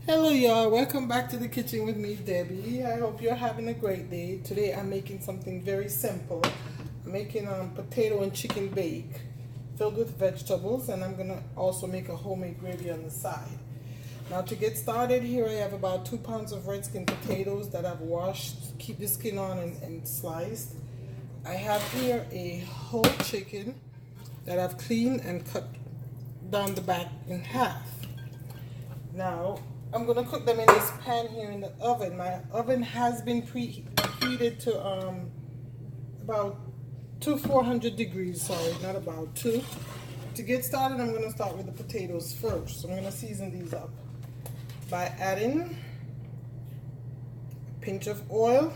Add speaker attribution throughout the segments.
Speaker 1: Hello y'all, welcome back to the kitchen with me, Debbie. I hope you're having a great day. Today I'm making something very simple. I'm making potato and chicken bake filled with vegetables, and I'm gonna also make a homemade gravy on the side. Now to get started here, I have about 2 pounds of red skin potatoes that I've washed, keep the skin on and sliced. I have here a whole chicken that I've cleaned and cut down the back in half. Now I'm gonna cook them in this pan here in the oven. My oven has been preheated to about 400 degrees. Sorry, not about 2. To get started, I'm gonna start with the potatoes first. So I'm gonna season these up by adding a pinch of oil,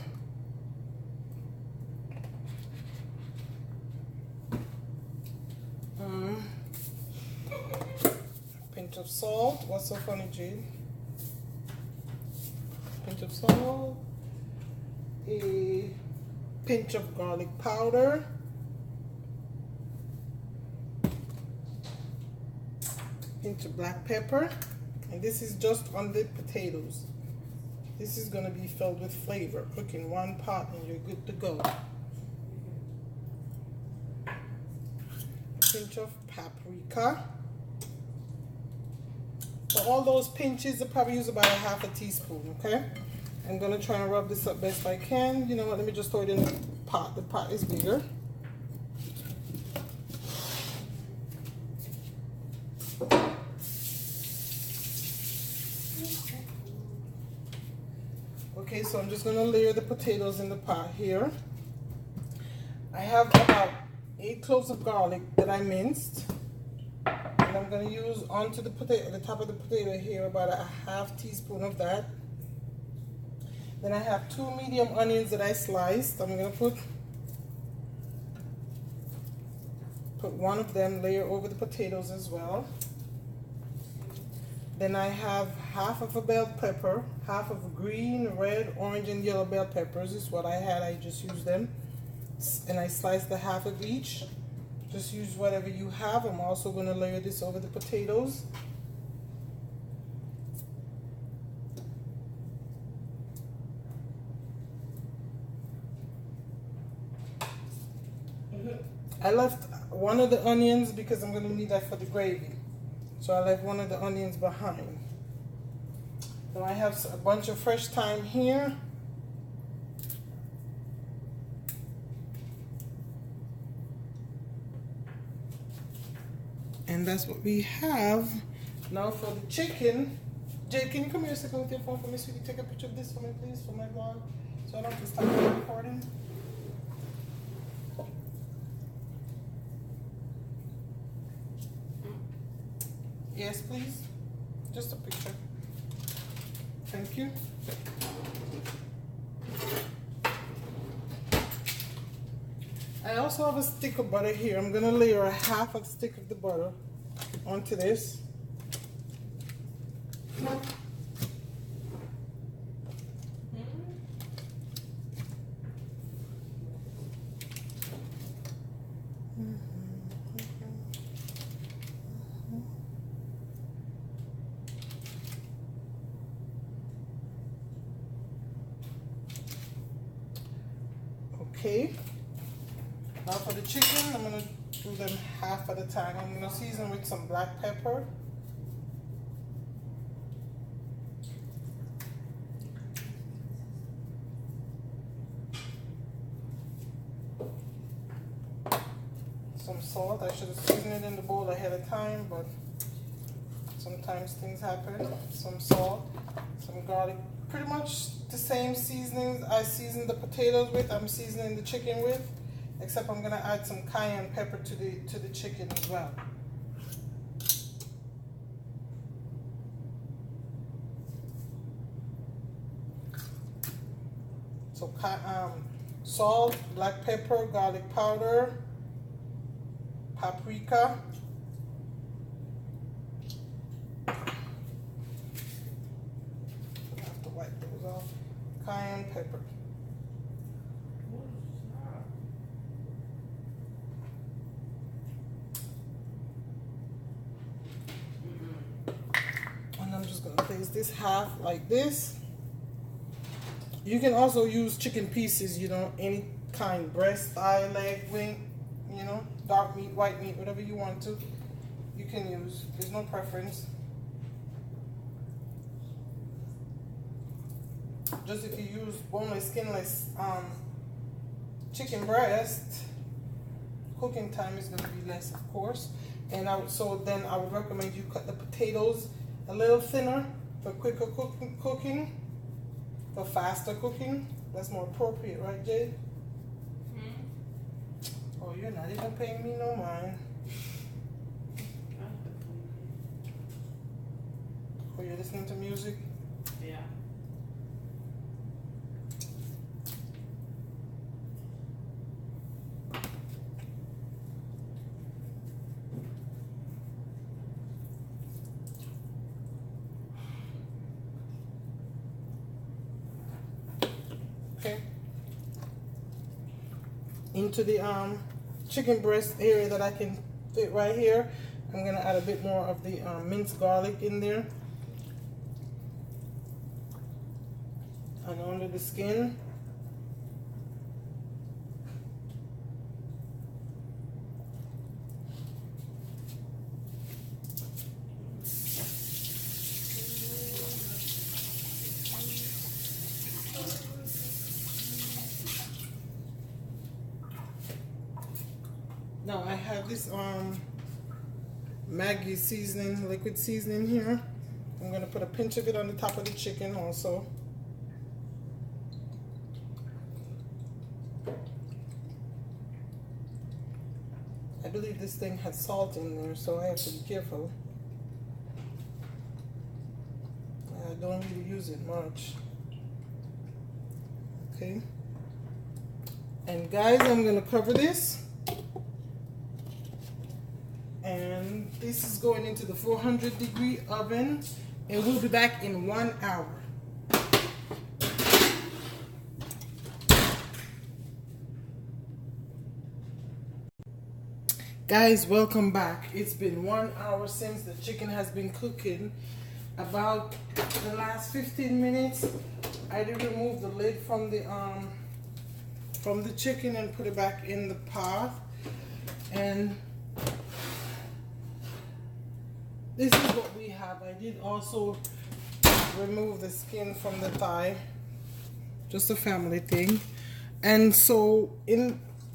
Speaker 1: a pinch of salt. What's so funny, Jade? Pinch of salt, a pinch of garlic powder, pinch of black pepper, and this is just on the potatoes. This is going to be filled with flavor. Cook in one pot and you're good to go. A pinch of paprika. For all those pinches, I probably use about a half a teaspoon, okay? I'm gonna try and rub this up best I can. You know what, let me just throw it in the pot. The pot is bigger. Okay, so I'm just gonna layer the potatoes in the pot here. I have about 8 cloves of garlic that I minced. And I'm going to use onto the potato, the top of the potato here, about a half teaspoon of that. Then I have 2 medium onions that I sliced. I'm going to put one of them, layer over the potatoes as well. Then I have half of a bell pepper, half of green, red, orange, and yellow bell peppers. This is what I had. I just used them. And I sliced the half of each. Just use whatever you have. I'm also going to layer this over the potatoes. I left one of the onions because I'm going to need that for the gravy. So I left one of the onions behind. Now I have a bunch of fresh thyme here. And that's what we have. Now for the chicken. Jade, can you come here a second with your phone for me, sweetie? Take a picture of this for me, please, for my vlog. So I don't have to stop the recording. Yes, please. Just a picture. Thank you. I also have a stick of butter here. I'm going to layer a half of a stick of the butter onto this. Okay. Now for the chicken, I'm going to do them half at a time. I'm going to season with some black pepper. Some salt. I should have seasoned it in the bowl ahead of time, but sometimes things happen. Some salt, some garlic. Pretty much the same seasonings I seasoned the potatoes with, I'm seasoning the chicken with. Except I'm gonna add some cayenne pepper to the chicken as well. So salt, black pepper, garlic powder, paprika. I have to wipe those off. Cayenne pepper. just gonna place this half like this. You can also use chicken pieces, you know, any kind, breast, thigh, leg, wing, you know, dark meat, white meat, whatever you want to, you can use. There's no preference. Just if you use boneless, skinless chicken breast, cooking time is going to be less, of course. And I would recommend you cut the potatoes a little thinner for quicker cooking, for faster cooking. That's more appropriate, right, Jade? Mm-hmm. Oh, you're not even paying me no mind. Oh, you're listening to music?
Speaker 2: Yeah.
Speaker 1: Okay. Into the chicken breast area that I can fit right here, I'm gonna add a bit more of the minced garlic in there. And under the skin. Now I have this Maggi seasoning, liquid seasoning here. I'm gonna put a pinch of it on the top of the chicken also. I believe this thing has salt in there, so I have to be careful. I don't really use it much. Okay. And guys, I'm gonna cover this. And this is going into the 400-degree oven, and we'll be back in 1 hour. Guys, welcome back. It's been 1 hour since the chicken has been cooking. About the last 15 minutes, I did remove the lid from the chicken and put it back in the pot. And this is what we have. I did also remove the skin from the thigh, just a family thing. And so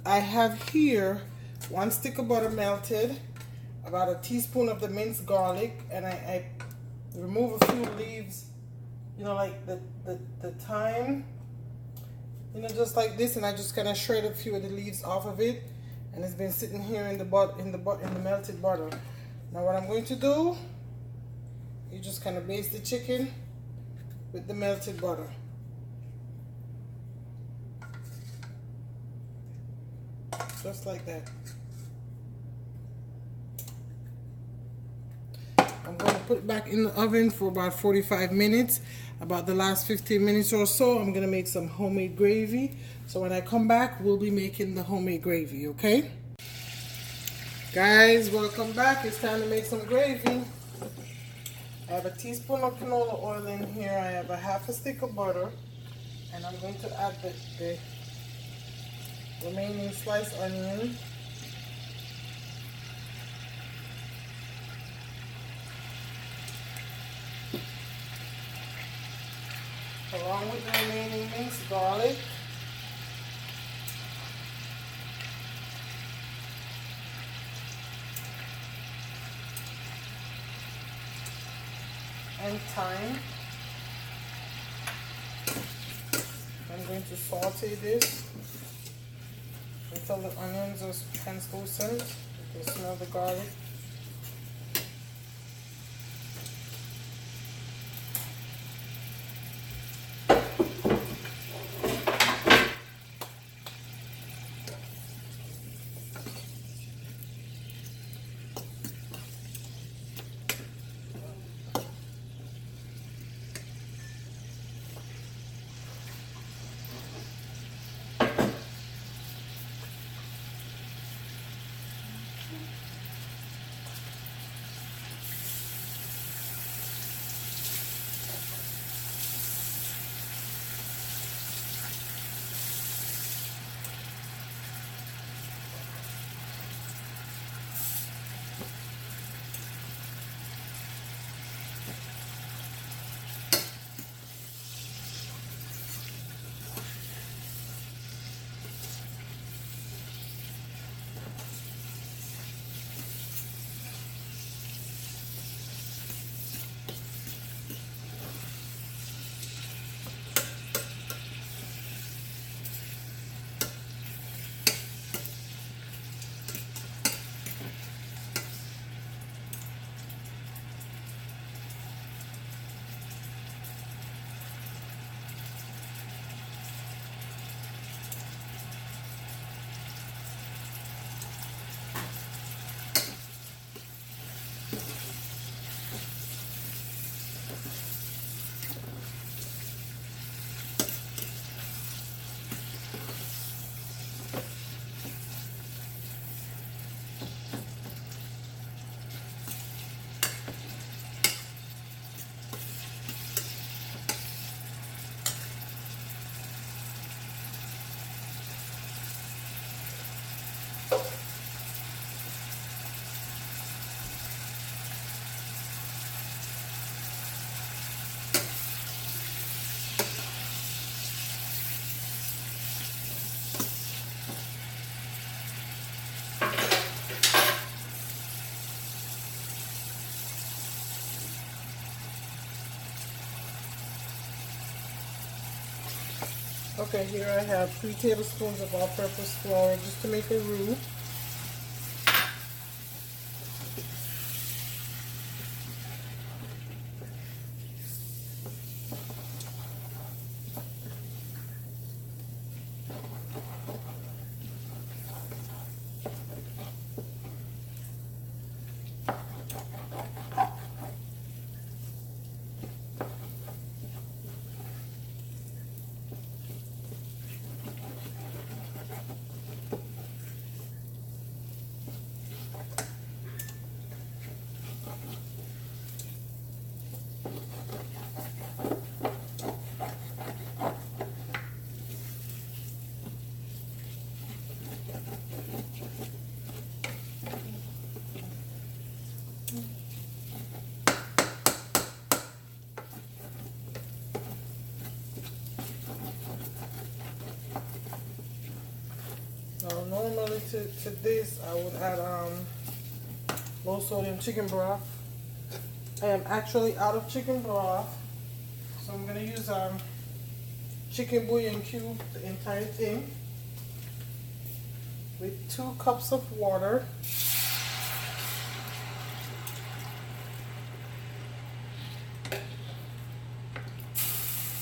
Speaker 1: I have here 1 stick of butter melted, about a teaspoon of the minced garlic, and I remove a few leaves, you know, like the thyme, you know, just like this, and I just kind of shred a few of the leaves off of it, and it's been sitting here in the melted butter. Now what I'm going to do, you just kind of baste the chicken with the melted butter. Just like that. I'm going to put it back in the oven for about 45 minutes. About the last 15 minutes or so, I'm going to make some homemade gravy. So when I come back, we'll be making the homemade gravy, okay? Guys, welcome back. It's time to make some gravy. I have a teaspoon of canola oil in here. I have a half a stick of butter. And I'm going to add the remaining sliced onion. Along with the remaining minced garlic. And thyme. I'm going to saute this until the onions are translucent. You can smell the garlic. Okay, here I have 3 tablespoons of all-purpose flour just to make a roux. Now, normally to this, I would add low sodium chicken broth. I am actually out of chicken broth, so I'm gonna use chicken bouillon cube, the entire thing, with 2 cups of water.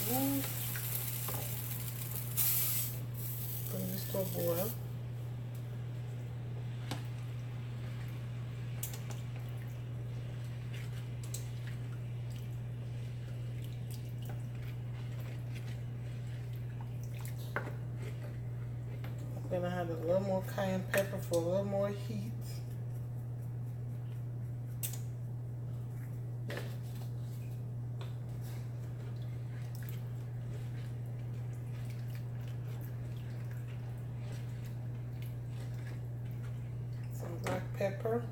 Speaker 1: Bring this to a boil. Then I add a little more cayenne pepper for a little more heat. Some black pepper.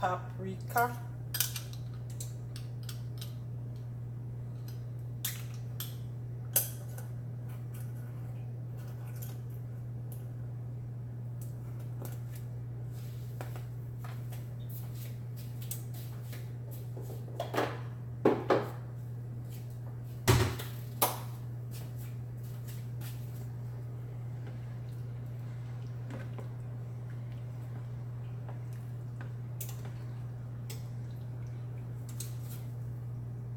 Speaker 1: Paprika.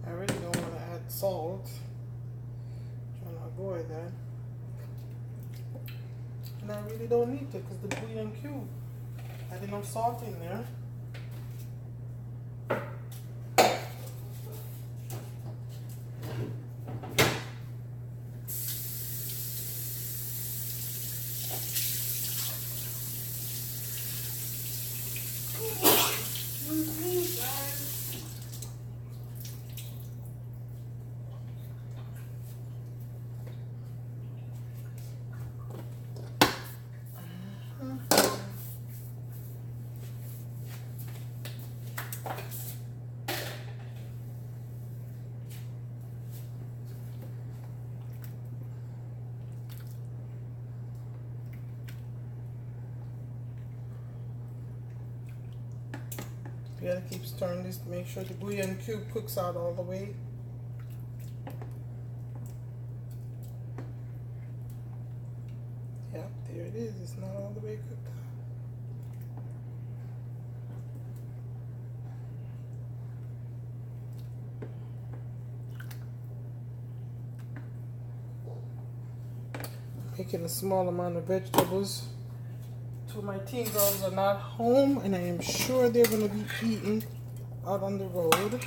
Speaker 1: I really don't want to add salt. Trying to avoid that. And I really don't need to because the bouillon cube had enough salt in there. You gotta keep stirring this to make sure the bouillon cube cooks out all the way. Yep, there it is. It's not all the way cooked out. Making a small amount of vegetables. 2 of my teen girls are not home, and I am sure they're going to be eating out on the road.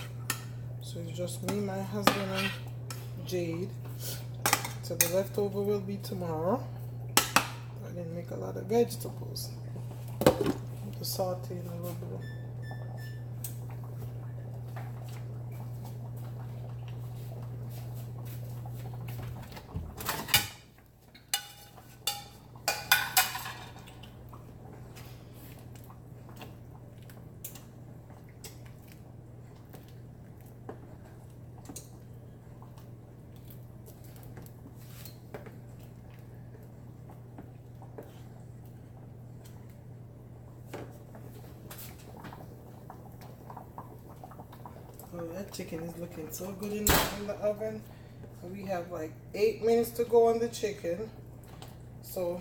Speaker 1: So it's just me, my husband, and Jade. So the leftover will be tomorrow. I didn't make a lot of vegetables. To saute in a little bit. that chicken is looking so good in the oven. We have like 8 minutes to go on the chicken. So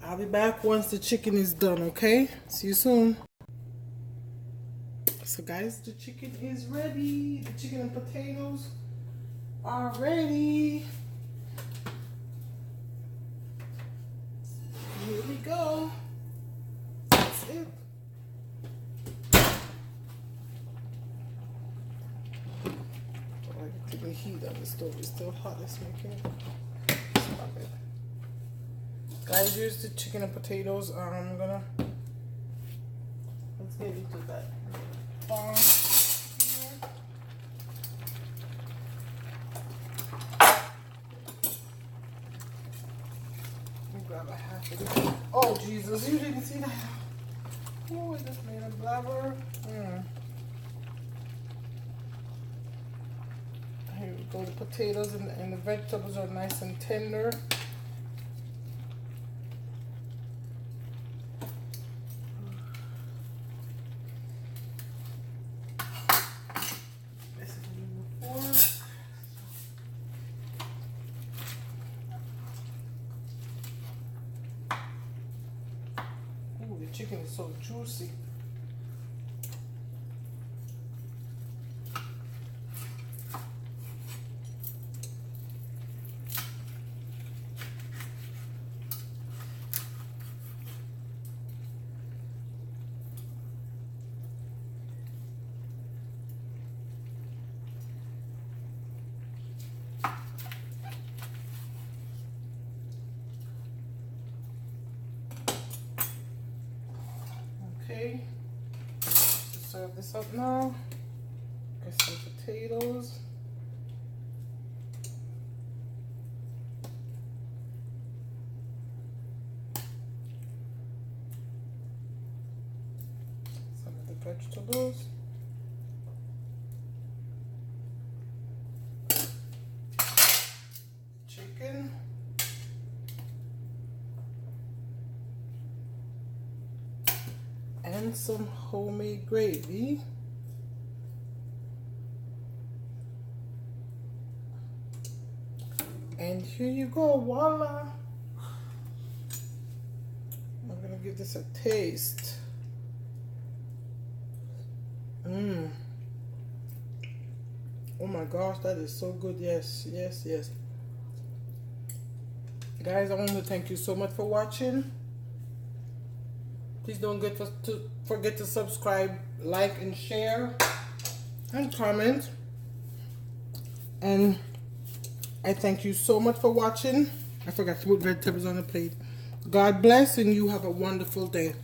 Speaker 1: I'll be back once the chicken is done, okay? See you soon. So guys, the chicken is ready. The chicken and potatoes are ready. Here we go. That's it. The heat on the stove is still hot. Let's make it. Stop it. Guys, here's the chicken and potatoes. Let's get into that. Grab a half of this. Oh Jesus, you didn't see that. Oh, I just made a blabber. Here we go. The potatoes and the vegetables are nice and tender. This is number 4. Ooh, the chicken is so juicy. Okay, to serve this up now, get some potatoes. Some of the vegetables. Chicken. And some homemade gravy. And here you go, voila. I'm gonna give this a taste. Oh my gosh, that is so good. Yes, yes, yes. Guys, I want to thank you so much for watching. Please don't forget to subscribe, like, and share, and comment. And I thank you so much for watching. I forgot to put vegetables on the plate. God bless, and you have a wonderful day.